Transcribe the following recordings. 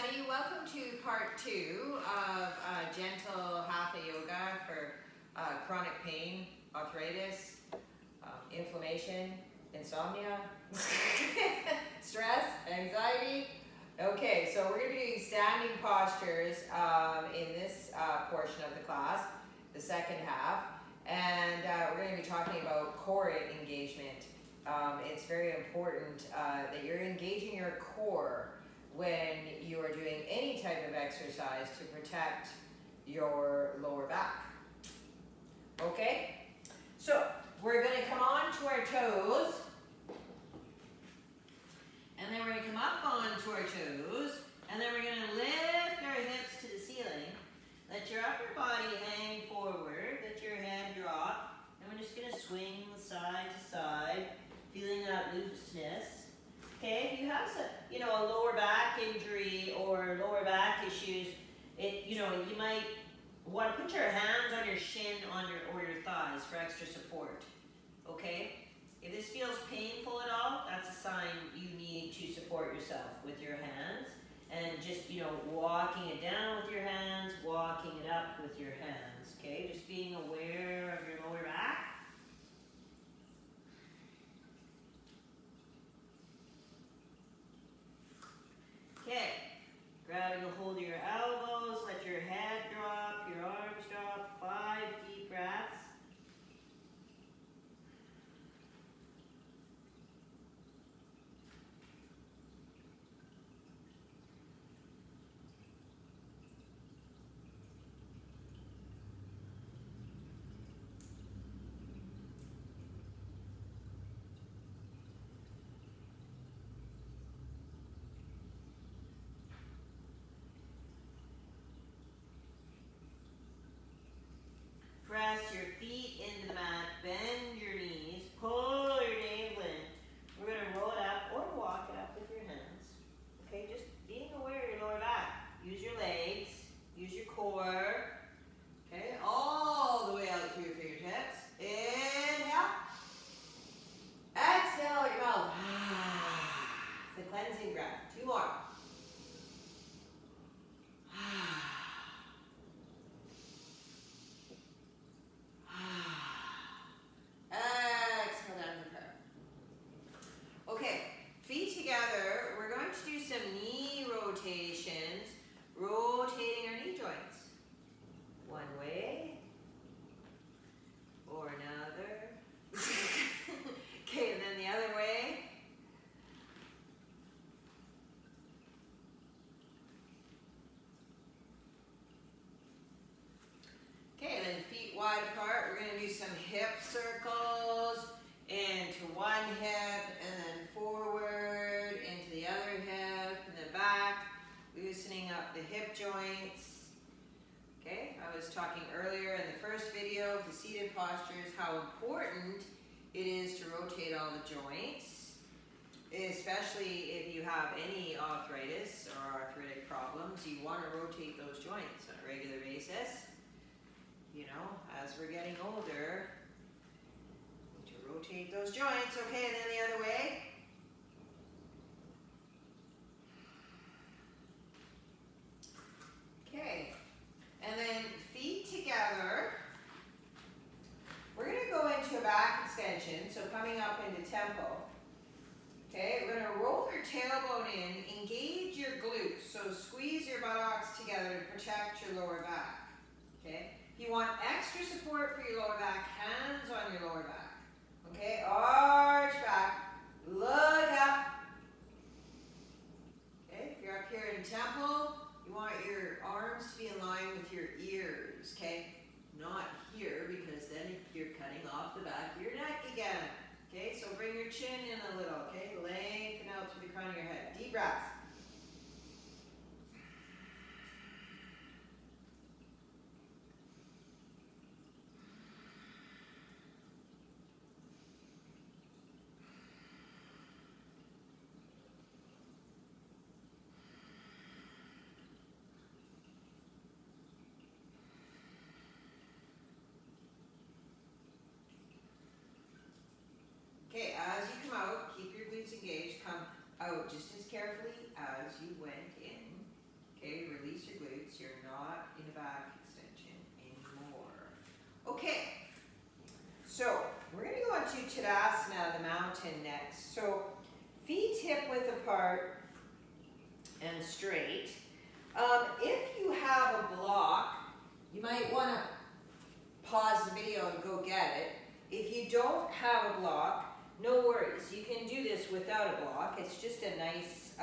Sunny. Welcome to part 2 of gentle hatha yoga for chronic pain, arthritis, inflammation, insomnia, stress, anxiety. Okay, so we're going to be doing standing postures in this portion of the class, the second half, and we're going to be talking about core engagement. It's very important that you're engaging your core when you are doing any type of exercise to protect your lower back. Okay, so we're going to come on to our toes, and then we're going to come up onto our toes, and then we're going to lift our hips to the ceiling. Let your upper body hang forward, let your head drop, and we're just going to swing side to side, feeling that looseness. Okay, if you have a lower back injury or lower back issues, you might want to put your hands on your shin or your thighs for extra support. Okay, if this feels painful at all, that's a sign you need to support yourself with your hands, and just walking it down with your hands, walking it up with your hands. Okay, just being aware of your lower back. Okay, grabbing a hold of your elbows, let your head drop, your arms drop, 5 deep breaths. Press your feet into the mat, bend your knees, pull your navel in. We're going to roll it up or walk it up with your hands. Okay, just being aware of your lower back. Use your legs, use your core. Okay, all the way out through your fingertips. Inhale. Exhale your mouth. It's a cleansing breath. 2 more. Exhale down the curve. Okay, feet together. We're going to do some knee rotations, rotating our knee joints. One way or another. Okay, and then the other way. Okay, and then feet wide apart. We're going to do some hip circles into one hip, and then forward into the other hip, and then back, loosening up the hip joints. Okay, I was talking earlier in the first video of the seated postures how important it is to rotate all the joints, especially if you have any arthritis or arthritic problems. You want to rotate those joints on a regular basis. As we're getting older, we need to rotate those joints. Okay, and then the other way. Okay, and then feet together. We're going to go into a back extension, so coming up into tempo. Okay, we're going to roll your tailbone in, engage your glutes, so squeeze your buttocks together to protect your lower back. Okay. If you want extra support for your lower back, hands on your lower back. Okay, arch back, look up. Okay, if you're up here in temple, you want your arms to be in line with your ears. Okay, not here, because then you're cutting off the back of your neck again. Okay, so bring your chin in a little. Okay, lengthen out through the crown of your head. Deep breaths. Okay, as you come out, keep your glutes engaged. Come out just as carefully Okay, release your glutes. You're not in a back extension anymore. Okay, so we're going to go on to Tadasana the Mountain next. So feet hip width apart and straight. If you have a block, you might want to pause the video and go get it. If you don't have a block, no worries. You can do this without a block. It's just a nice,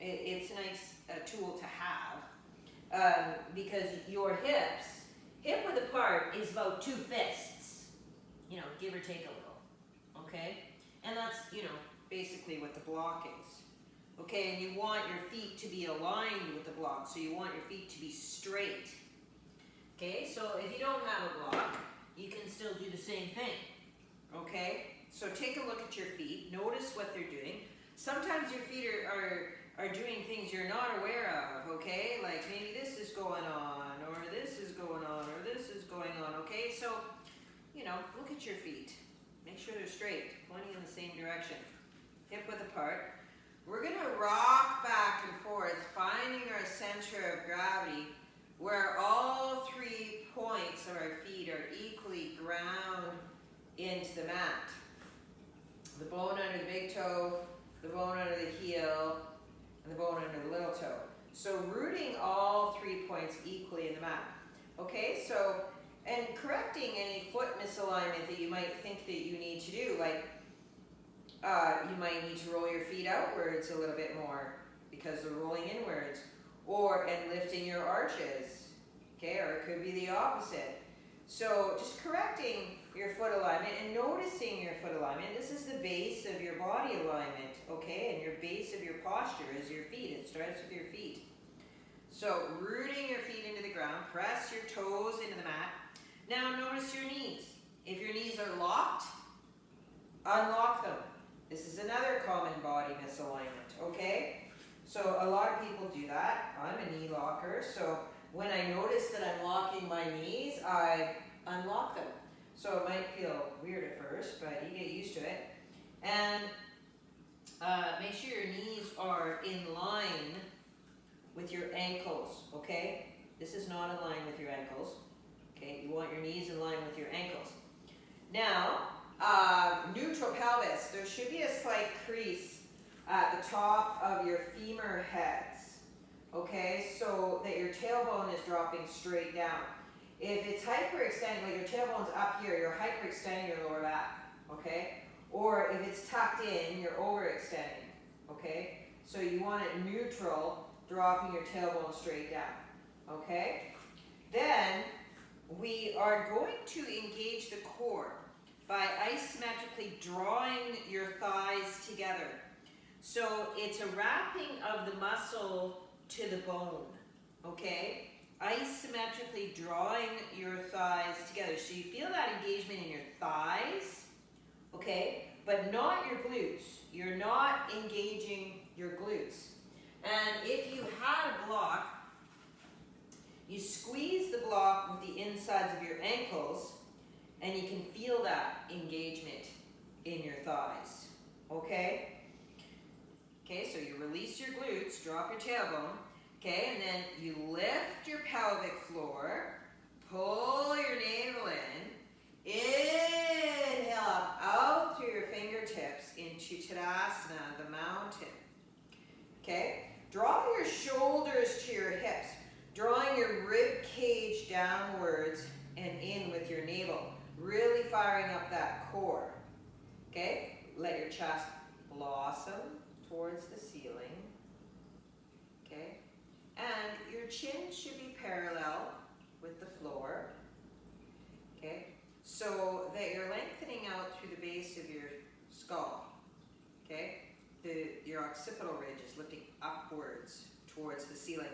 it's a nice tool to have because your hips, hip width apart is about 2 fists, you know, give or take a little, okay? And that's, you know, basically what the block is. Okay, and you want your feet to be aligned with the block, so you want your feet to be straight. Okay, so if you don't have a block, you can still do the same thing. Okay, so take a look at your feet, notice what they're doing. Sometimes your feet are doing things you're not aware of, okay? Like maybe this is going on, or this is going on, or this is going on, okay? So, you know, look at your feet. Make sure they're straight, pointing in the same direction. Hip width apart. We're going to rock back and forth, finding our center of gravity, where all 3 points of our feet are equally ground into the mat. The bone under the big toe, the bone under the heel, and the bone under the little toe. So rooting all 3 points equally in the mat. Okay, so, and correcting any foot misalignment that you might think that you need to do, like you might need to roll your feet outwards a little bit more because they're rolling inwards, and lifting your arches, okay, or it could be the opposite. So just correcting your foot alignment and noticing your foot alignment. This is the base of your body alignment, okay, and your base of your posture is your feet. It starts with your feet. So rooting your feet into the ground, press your toes into the mat. Now notice your knees. If your knees are locked, unlock them. This is another common body misalignment, okay? So a lot of people do that. I'm a knee locker, so when I notice that I'm locking my knees, I unlock them. So it might feel weird at first, but you get used to it. And make sure your knees are in line with your ankles, okay? This is not in line with your ankles, okay? You want your knees in line with your ankles. Now, neutral pelvis. There should be a slight crease at the top of your femur heads, okay, so that your tailbone is dropping straight down. If it's hyperextending, like your tailbone's up here, you're hyperextending your lower back, okay? Or if it's tucked in, you're overextending, okay? So you want it neutral, dropping your tailbone straight down, okay? Then we are going to engage the core by isometrically drawing your thighs together. So it's a wrapping of the muscle to the bone, okay? Isometrically drawing your thighs together. So you feel that engagement in your thighs, okay? But not your glutes. You're not engaging your glutes. And if you had a block, you squeeze the block with the insides of your ankles, and you can feel that engagement in your thighs, okay? Okay, so you release your glutes, drop your tailbone, okay, and then you lift your pelvic floor, pull your navel in, inhale up, out through your fingertips into Tadasana the Mountain, okay? Draw your shoulders to your hips, drawing your rib cage downwards and in with your navel. Really firing up that core, okay? Let your chest blossom towards the ceiling, okay? And your chin should be parallel with the floor, okay? So that you're lengthening out through the base of your skull, okay? Your occipital ridge is lifting upwards towards the ceiling.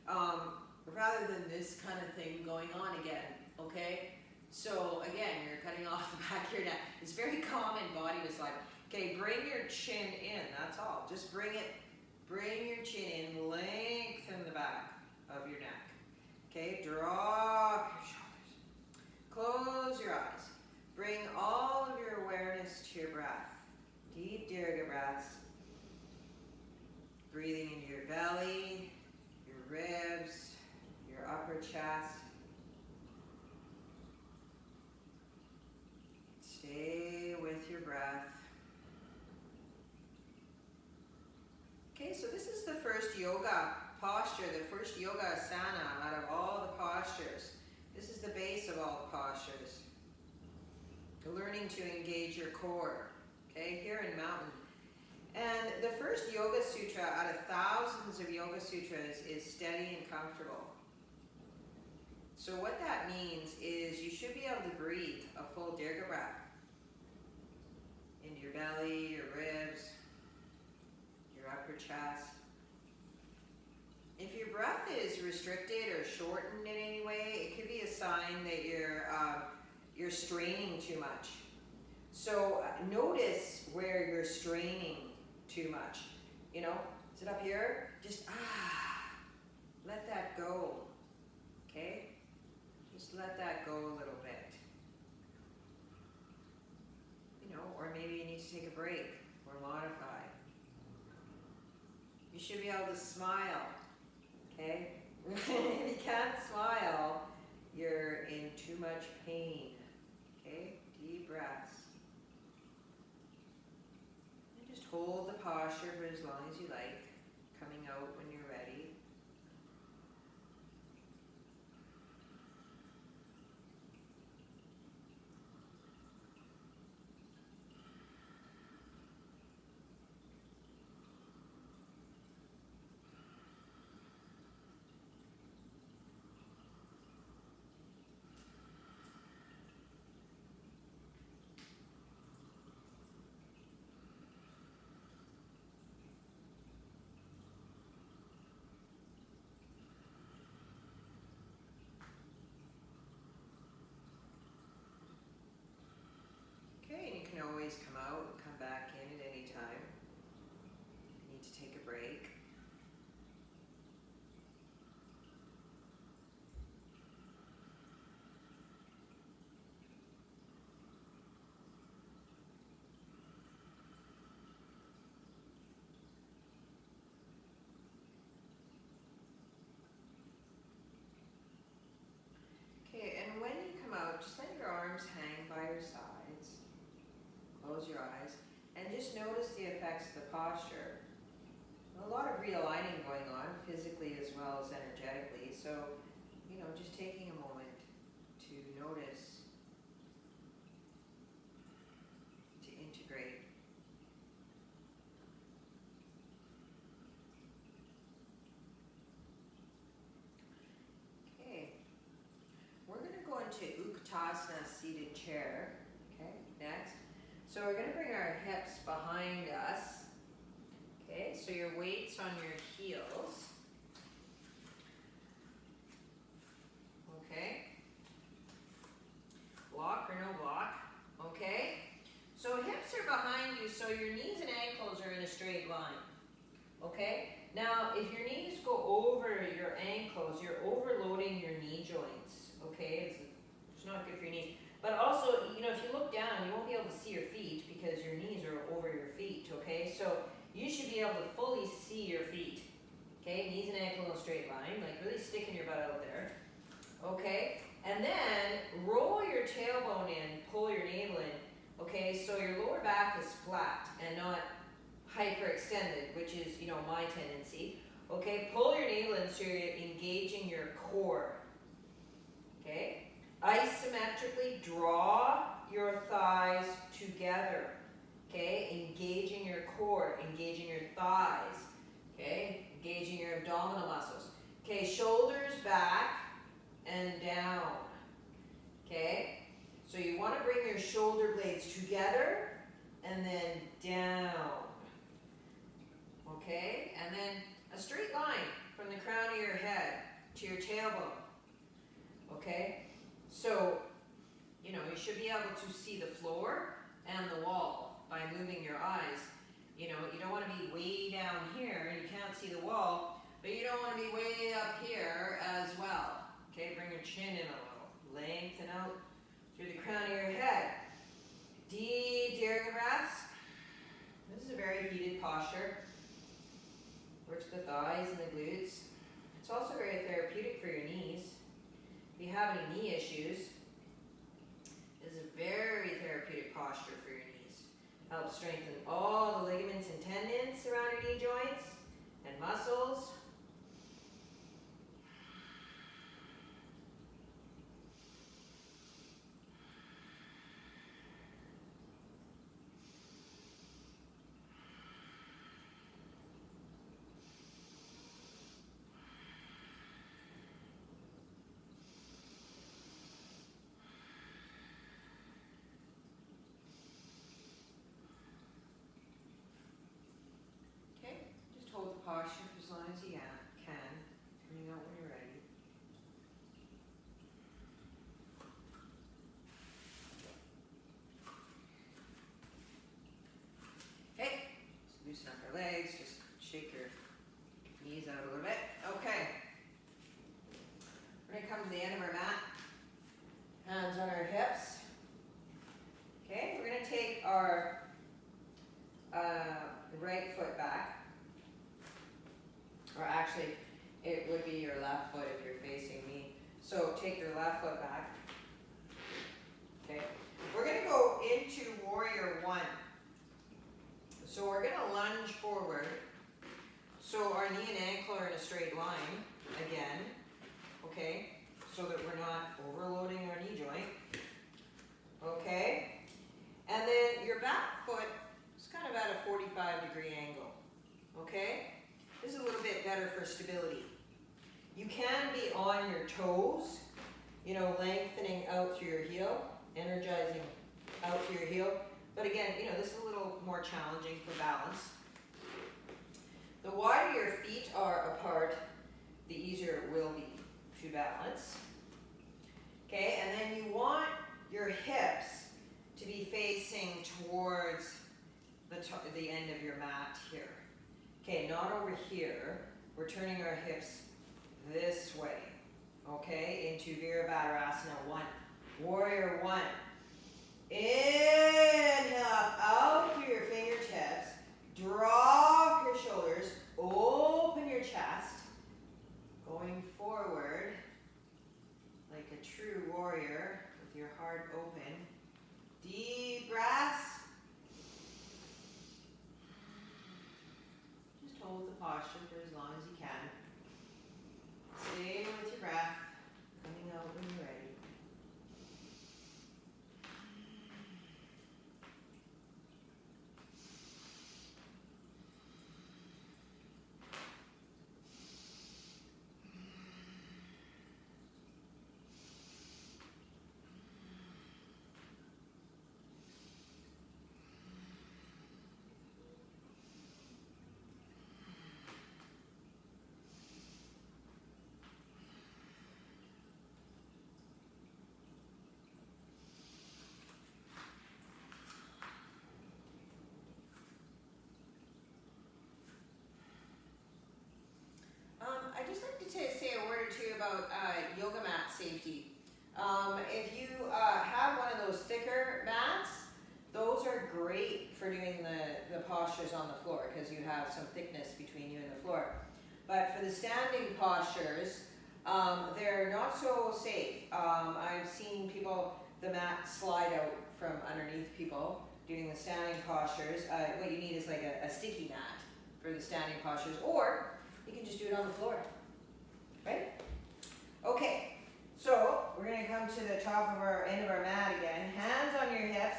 Rather than this kind of thing going on again, okay? So again, you're cutting off the back of your neck. It's very common body misalignment. Okay, bring your chin in, that's all. Just bring your chin in, lengthen the back of your neck. Okay, drop your shoulders. Close your eyes. Bring all of your awareness to your breath. Deep Dirga breaths. Breathing into your belly Okay, so this is the first yoga posture, the first yoga asana out of all the postures. This is the base of all the postures. Learning to engage your core, okay, here in mountain. And the first yoga sutra out of thousands of yoga sutras is steady and comfortable. So what that means is you should be able to breathe a full dirga breath into your belly, your ribs, your upper chest. If your breath is restricted or shortened in any way, it could be a sign that you're straining too much. So notice where you're straining too much. You know, is it up here? Just let that go. Okay? Just let that go a little bit. You know, or maybe you need to take a break or modify. You should be able to smile. Okay? If you can't smile, you're in too much pain. Okay? Deep breaths. And just hold the posture for as long as you like, coming out when you're ready. You can always come out and come back in at any time. You need to take a break. Okay, and when you come out, just let your arms hang by your sides. Close your eyes and just notice the effects of the posture. A lot of realigning going on physically as well as energetically. So, you know, just taking a moment to notice, to integrate. Okay, we're going to go into Tadasana seated chair. Okay, next. So we're going to bring our hips behind us. Okay, so your weight's on your heels. Okay. Block or no block. Okay. So hips are behind you, so your knees and ankles are in a straight line. Okay. Now, if your knees go over your ankles, you're overloading your knee joints. Okay, it's not good for your knees. But also, you know, if you look down, you won't be able to see your feet because your knees are over your feet, okay? So you should be able to fully see your feet, okay? Knees and ankles in a straight line, like really sticking your butt out there, okay? And then roll your tailbone in, pull your navel in, okay? So your lower back is flat and not hyperextended, which is, you know, my tendency, okay? Pull your navel in so you're engaging your core, okay? Isometrically draw your thighs together, okay? Engaging your core, engaging your thighs, okay? Engaging your abdominal muscles. Okay, shoulders back and down, okay? So you want to bring your shoulder blades together and then down, okay? And then a straight line from the crown of your head to your tailbone, okay? So, you know, you should be able to see the floor and the wall by moving your eyes. You know, you don't want to be way down here and you can't see the wall, but you don't want to be way up here as well. Okay, bring your chin in a little. Lengthen out through the crown of your head. Deep dirga breaths. This is a very heated posture. Works the thighs and the glutes. It's also very therapeutic for your knees. If you have any knee issues, this is a very therapeutic posture for your knees. Helps strengthen all the ligaments and tendons around your knee joints. Ease out a little bit. Okay. We're going to come to the end of our mat. Hands on our hips. Okay, we're going to take our right foot back. Or actually, it would be your left foot if you're facing me. So take your left foot back. Okay, we're going to go into warrior one. So we're going to lunge forward. So our knee and ankle are in a straight line again. Okay, so that we're not overloading our knee joint. Okay, and then your back foot is kind of at a 45-degree angle. Okay, this is a little bit better for stability. You can be on your toes, you know, lengthening out through your heel, energizing out through your heel. But again, you know, this is a little more challenging for balance. The wider your feet are apart, the easier it will be to balance. Okay, and then you want your hips to be facing towards the end of your mat here. Okay, not over here. We're turning our hips this way. Okay, into Virabhadrasana 1. Warrior 1. Inhale up, out through your fingertips. Drop your shoulders. Open your chest. Going forward like a true warrior with your heart open. Deep breaths. Just hold the posture for as long as you can. Stay with your breath, coming out when you're ready. I'd just like to say a word or two about yoga mat safety. If you have one of those thicker mats, those are great for doing the postures on the floor because you have some thickness between you and the floor. But for the standing postures, they're not so safe. I've seen the mat slide out from underneath people doing the standing postures. What you need is like a sticky mat for the standing postures, or you can just do it on the floor, right? Okay, so we're going to come to the top of our end of our mat again. Hands on your hips,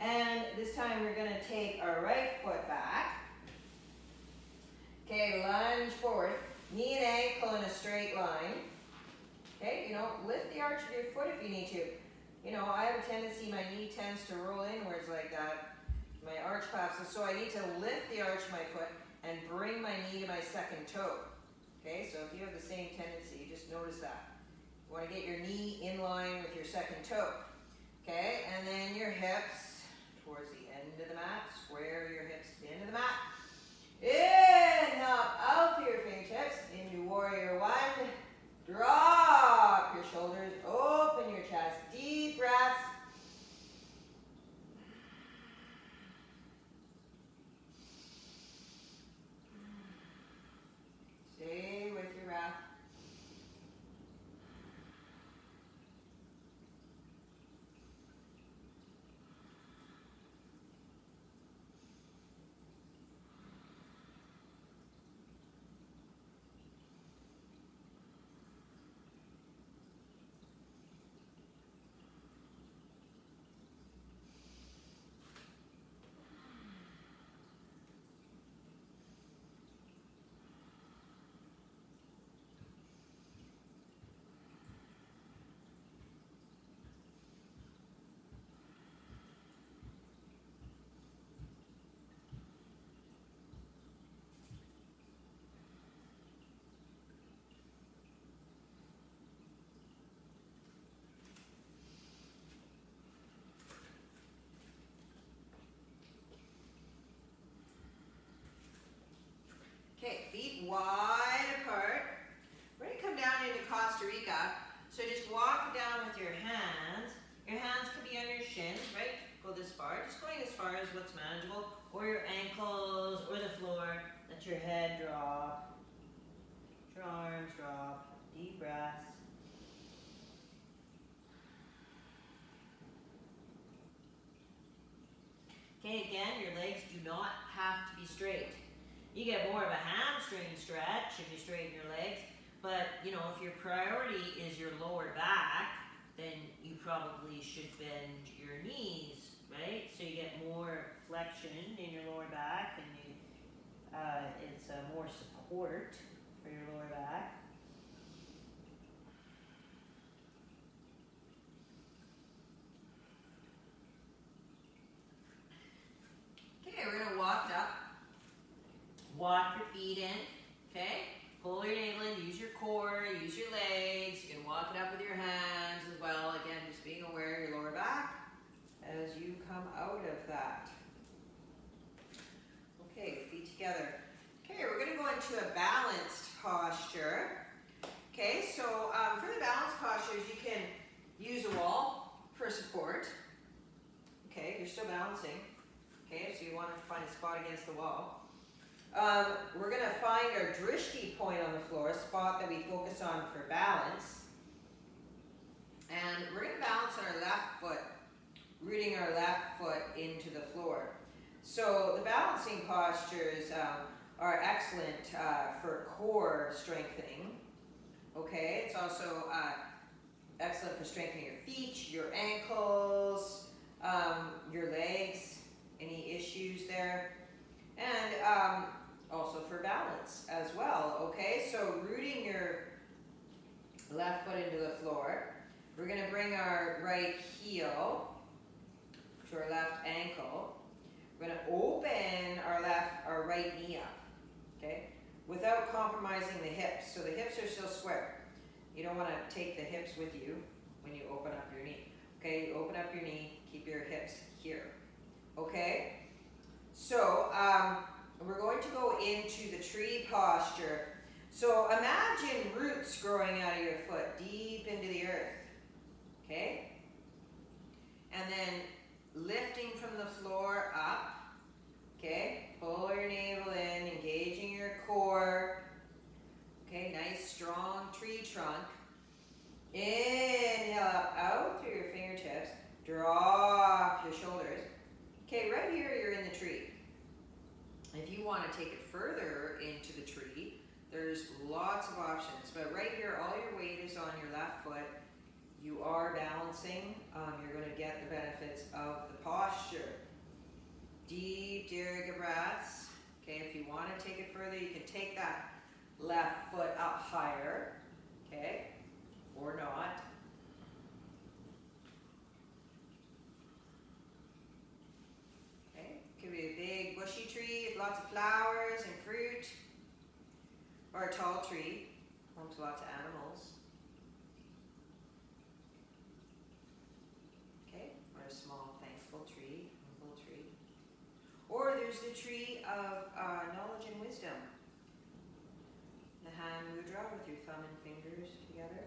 and this time we're going to take our right foot back. Okay, lunge forward, knee and ankle in a straight line. Okay, you know, lift the arch of your foot if you need to. You know, I have a tendency, my knee tends to roll inwards like that. My arch collapses, so I need to lift the arch of my foot and bring my knee to my second toe. Okay, so if you have the same tendency, just notice that. You want to get your knee in line with your second toe. Okay, and then your hips towards the end of the mat. Square your hips to the end of the mat. Inhale up, out through your fingertips into warrior 1. Drop your shoulders, open your chest, deep breaths. Stay with your breath. Okay, feet wide. So just walk down with your hands. Your hands can be on your shins, right? Go this far. Just going as far as what's manageable. Or your ankles, or the floor. Let your head drop. Let your arms drop. Deep breaths. Okay, again, your legs do not have to be straight. You get more of a hamstring stretch if you straighten your legs. But, you know, if your priority is your lower back, then you probably should bend your knees, right? So you get more flexion in your lower back, and it's more support for your lower back. Okay, we're going to walk up. Walk your feet in, okay? Pull your navel in, use your core, use your legs. You can walk it up with your hands as well. Again, just being aware of your lower back as you come out of that. Okay, feet together. Okay, we're going to go into a balanced posture. Okay, so for the balanced postures, you can use a wall for support. Okay, you're still balancing. Okay, so you want to find a spot against the wall. We're going to find our drishti point on the floor, a spot that we focus on for balance. And we're going to balance on our left foot, rooting our left foot into the floor. So the balancing postures are excellent for core strengthening. Okay, it's also excellent for strengthening your feet, your ankles, your legs, any issues there. And also for balance as well, okay? So rooting your left foot into the floor. We're going to bring our right heel to our left ankle. We're going to open our right knee up, okay? Without compromising the hips. So the hips are still square. You don't want to take the hips with you when you open up your knee. Okay, you open up your knee, keep your hips here. Okay? So, we're going to go into the tree posture. So imagine roots growing out of your foot, deep into the earth. Okay? And then lifting from the floor up. Okay? Pull your navel in, engaging your core. Okay, nice strong tree trunk. Inhale up, out through your fingertips. Drop your shoulders. Okay, right here you're in the tree. If you want to take it further into the tree, there's lots of options. But right here, all your weight is on your left foot. You are balancing. You're going to get the benefits of the posture. Deep dirga breaths. Okay, if you want to take it further, you can take that left foot up higher. Okay, or not. Could be a big bushy tree with lots of flowers and fruit, or a tall tree, home to lots of animals. Okay, or a small thankful tree, humble tree. Or there's the tree of knowledge and wisdom. The hand mudra with your thumb and fingers together.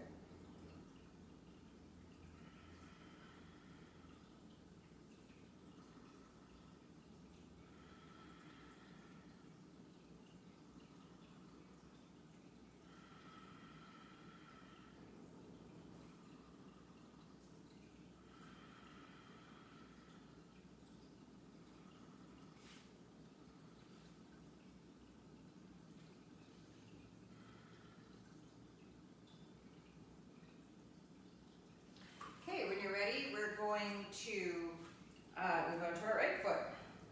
Going to move on to our right foot.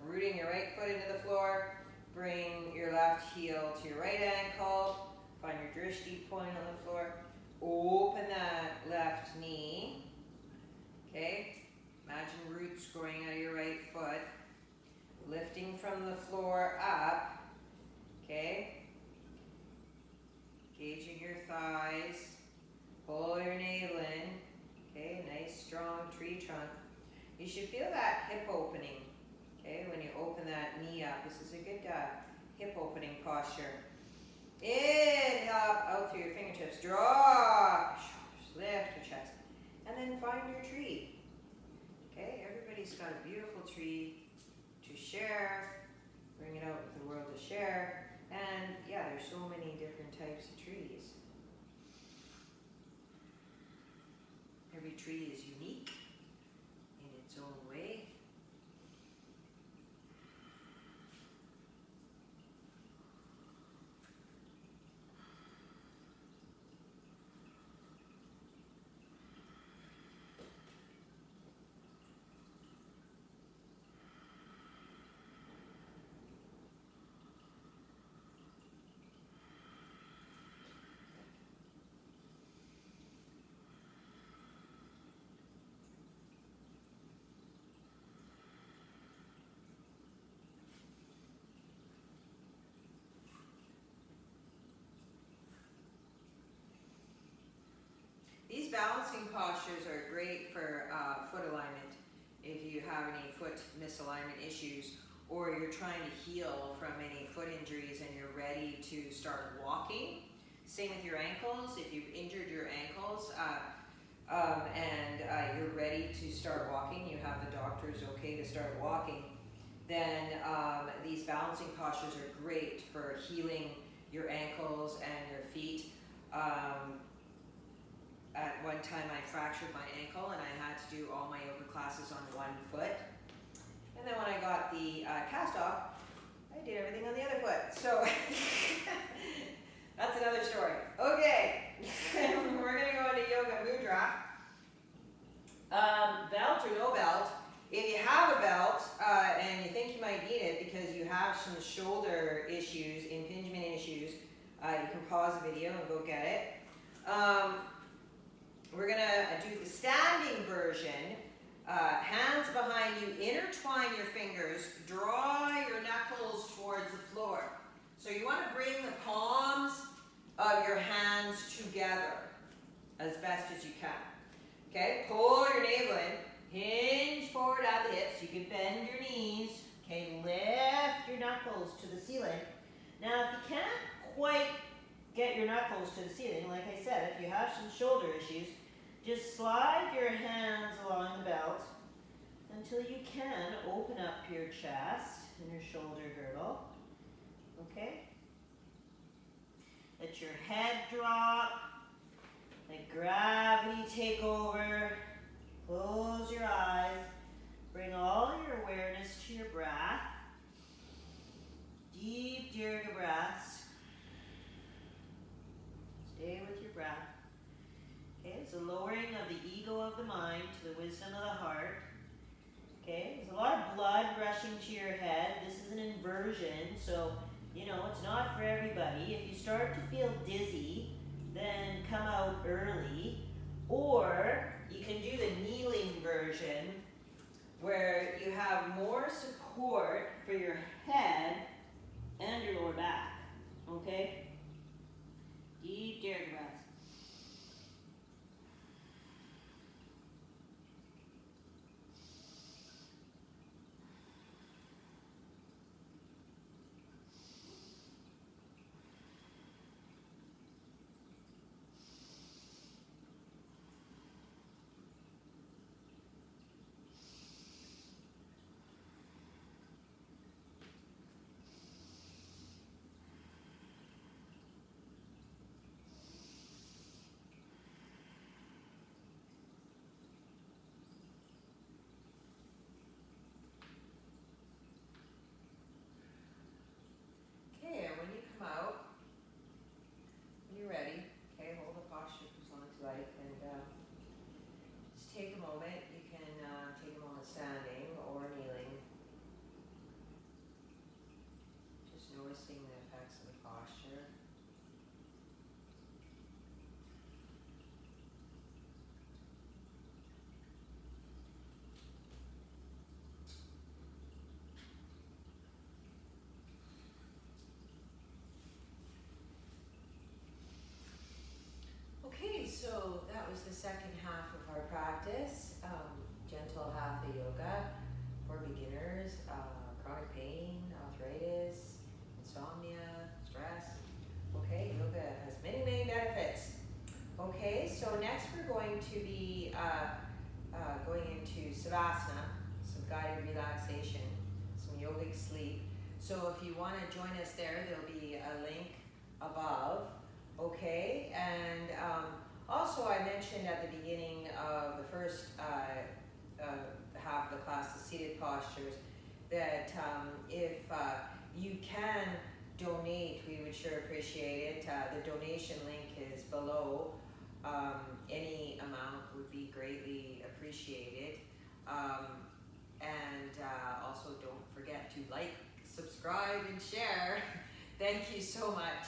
Rooting your right foot into the floor. Bring your left heel to your right ankle. Find your drishti point on the floor. Open that left knee. Okay? Imagine roots growing out of your right foot. Lifting from the floor up. Okay? Gauging your thighs. Pull your navel in. Okay, nice strong tree trunk. You should feel that hip opening. Okay, when you open that knee up. This is a good hip opening posture. Inhale up, out through your fingertips. Drop your shoulders. Lift got a beautiful tree to share, bring it out with the world to share. And yeah, there's so many different types of trees. Every tree is unique in its own way. These balancing postures are great for foot alignment if you have any foot misalignment issues, or you're trying to heal from any foot injuries and you're ready to start walking. Same with your ankles. If you've injured your ankles and you're ready to start walking, you have the doctor's okay to start walking, then these balancing postures are great for healing your ankles and your feet. At one time I fractured my ankle and I had to do all my yoga classes on one foot. And then when I got the cast off, I did everything on the other foot. So that's another story. Okay, we're going to go into Yoga Mudra. Belt or no belt. If you have a belt and you think you might need it because you have some shoulder issues, impingement issues, you can pause the video and go get it. We're going to do the standing version. Hands behind you, intertwine your fingers, draw your knuckles towards the floor. So you want to bring the palms of your hands together as best as you can. Okay, pull your navel in, hinge forward at the hips. You can bend your knees. Okay, lift your knuckles to the ceiling. Now, if you can't quite get your knuckles to the ceiling, like I said, if you have some shoulder issues, just slide your hands along the belt until you can open up your chest and your shoulder girdle. Okay? Let your head drop. Let gravity take over. Close your eyes. Bring all your awareness to your breath. Deep Dirga breaths. Stay with your breath. Okay, it's a lowering of the ego of the mind to the wisdom of the heart. Okay, there's a lot of blood rushing to your head. This is an inversion, so, you know, it's not for everybody. If you start to feel dizzy, then come out early. Or you can do the kneeling version where you have more support for your head and your lower back. Okay? Deep Dirga breaths. So that was the second half of our practice, gentle hatha yoga for beginners, chronic pain, arthritis, insomnia, stress. Okay, yoga has many, many benefits. Okay, so next we're going to be going into Savasana, some guided relaxation, some yogic sleep. So if you want to join us there, there'll be a link above. Okay, and also I mentioned at the beginning of the first half of the class, the seated postures, that if you can donate, we would sure appreciate it. The donation link is below. Any amount would be greatly appreciated. And also don't forget to like, subscribe, and share. Thank you so much.